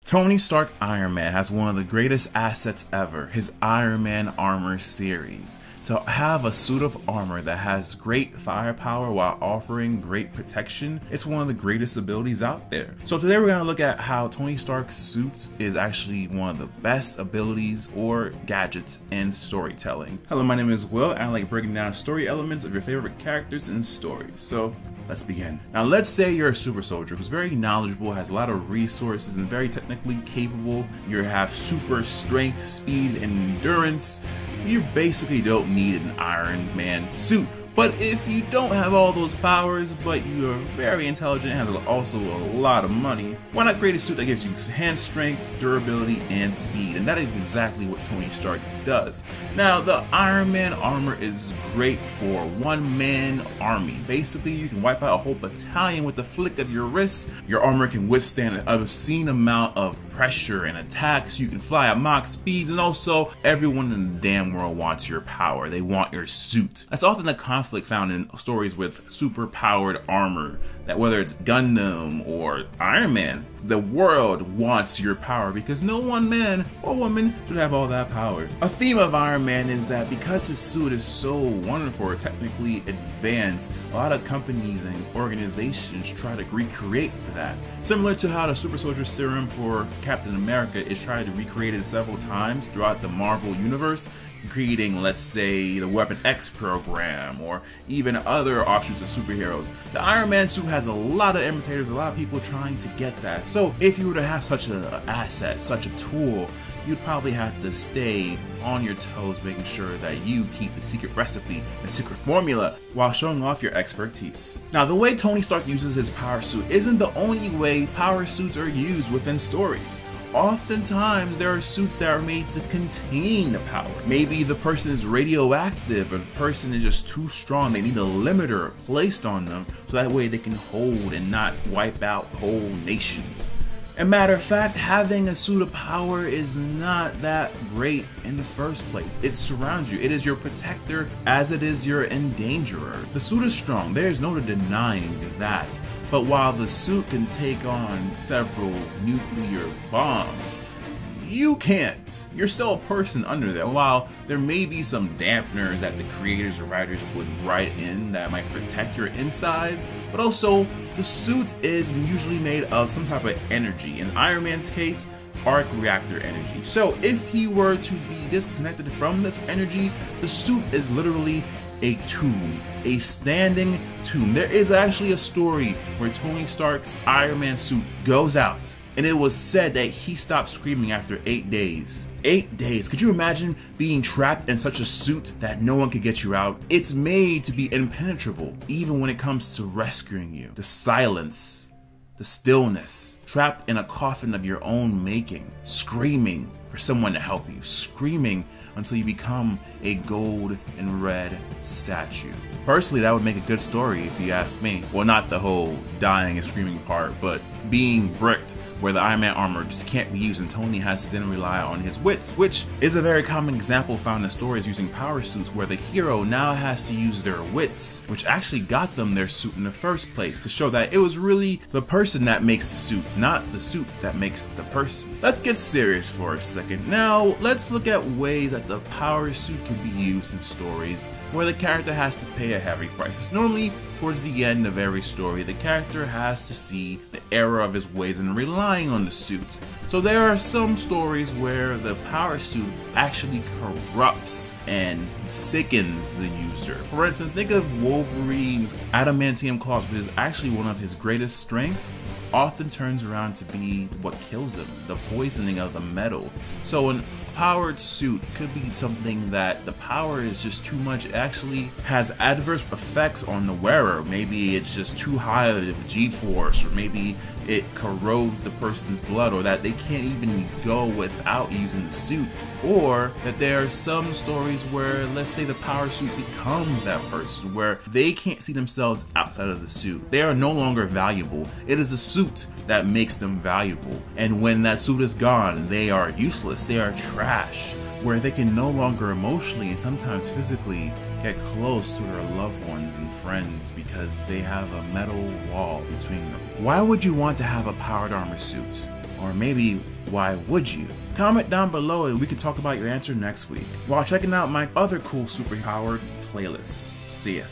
Tony Stark Iron Man has one of the greatest assets ever, his Iron Man armor series. To have a suit of armor that has great firepower while offering great protection, it's one of the greatest abilities out there. So today we're going to look at how Tony Stark's suit is actually one of the best abilities or gadgets in storytelling. Hello, my name is Will, and I like breaking down story elements of your favorite characters and stories. So let's begin. Now let's say you're a super soldier who's very knowledgeable, has a lot of resources, and very technically capable. You have super strength, speed, and endurance. You basically don't need an Iron Man suit. But if you don't have all those powers, but you are very intelligent and have also a lot of money, why not create a suit that gives you hand strength, durability, and speed? And that is exactly what Tony Stark does. Now, the Iron Man armor is great for one-man army. Basically, you can wipe out a whole battalion with the flick of your wrist. Your armor can withstand an obscene amount of pressure and attacks. You can fly at Mach speeds, and also everyone in the damn world wants your power. They want your suit. That's often the conflict found in stories with super powered armor, that whether it's Gundam or Iron Man, the world wants your power because no one man or woman should have all that power. A theme of Iron Man is that because his suit is so wonderful or technically advanced, a lot of companies and organizations try to recreate that. Similar to how the super soldier serum for Captain America is tried to recreate it several times throughout the Marvel universe, creating, let's say, the Weapon X program or even other offshoots of superheroes. The Iron Man suit has a lot of imitators, a lot of people trying to get that. So if you were to have such an asset, such a tool, you'd probably have to stay on your toes, making sure that you keep the secret recipe, the secret formula, while showing off your expertise. Now, the way Tony Stark uses his power suit isn't the only way power suits are used within stories. Oftentimes, there are suits that are made to contain the power. Maybe the person is radioactive, or the person is just too strong. They need a limiter placed on them, so that way they can hold and not wipe out whole nations. As a matter of fact, having a suit of power is not that great in the first place. It surrounds you. It is your protector as it is your endangerer. The suit is strong. There is no denying that. But while the suit can take on several nuclear bombs, you can't. You're still a person under there. While there may be some dampeners that the creators or writers would write in that might protect your insides, but also the suit is usually made of some type of energy. In Iron Man's case, arc reactor energy. So if he were to be disconnected from this energy, the suit is literally a tomb, a standing tomb. There is actually a story where Tony Stark's Iron Man suit goes out, and it was said that he stopped screaming after 8 days. 8 days. Could you imagine being trapped in such a suit that no one could get you out? It's made to be impenetrable, even when it comes to rescuing you. The silence, the stillness, trapped in a coffin of your own making, screaming for someone to help you, screaming until you become a gold and red statue. Personally, that would make a good story if you ask me. Well, not the whole dying and screaming part, but being bricked where the Iron Man armor just can't be used and Tony has to then rely on his wits, which is a very common example found in stories using power suits where the hero now has to use their wits, which actually got them their suit in the first place, to show that it was really the person that makes the suit, not the suit that makes the person. Let's get serious for a second. Now, let's look at ways that the power suit can be used in stories where the character has to pay a heavy price. It's normally towards the end of every story, the character has to see the error of his ways and relying on the suit. So there are some stories where the power suit actually corrupts and sickens the user. For instance, think of Wolverine's adamantium claws, which is actually one of his greatest strengths, often turns around to be what kills him, the poisoning of the metal. So an powered suit could be something that the power is just too much. It actually has adverse effects on the wearer. Maybe it's just too high of G-force, or maybe it corrodes the person's blood, or that they can't even go without using the suit. Or that there are some stories where, let's say, the power suit becomes that person, where they can't see themselves outside of the suit. They are no longer valuable. It is a suit that makes them valuable. And when that suit is gone, they are useless. They are trash, where they can no longer emotionally and sometimes physically get close to their loved ones and friends because they have a metal wall between them. Why would you want to have a powered armor suit? Or maybe, why would you? Comment down below and we can talk about your answer next week, while checking out my other cool superpowered playlists. See ya.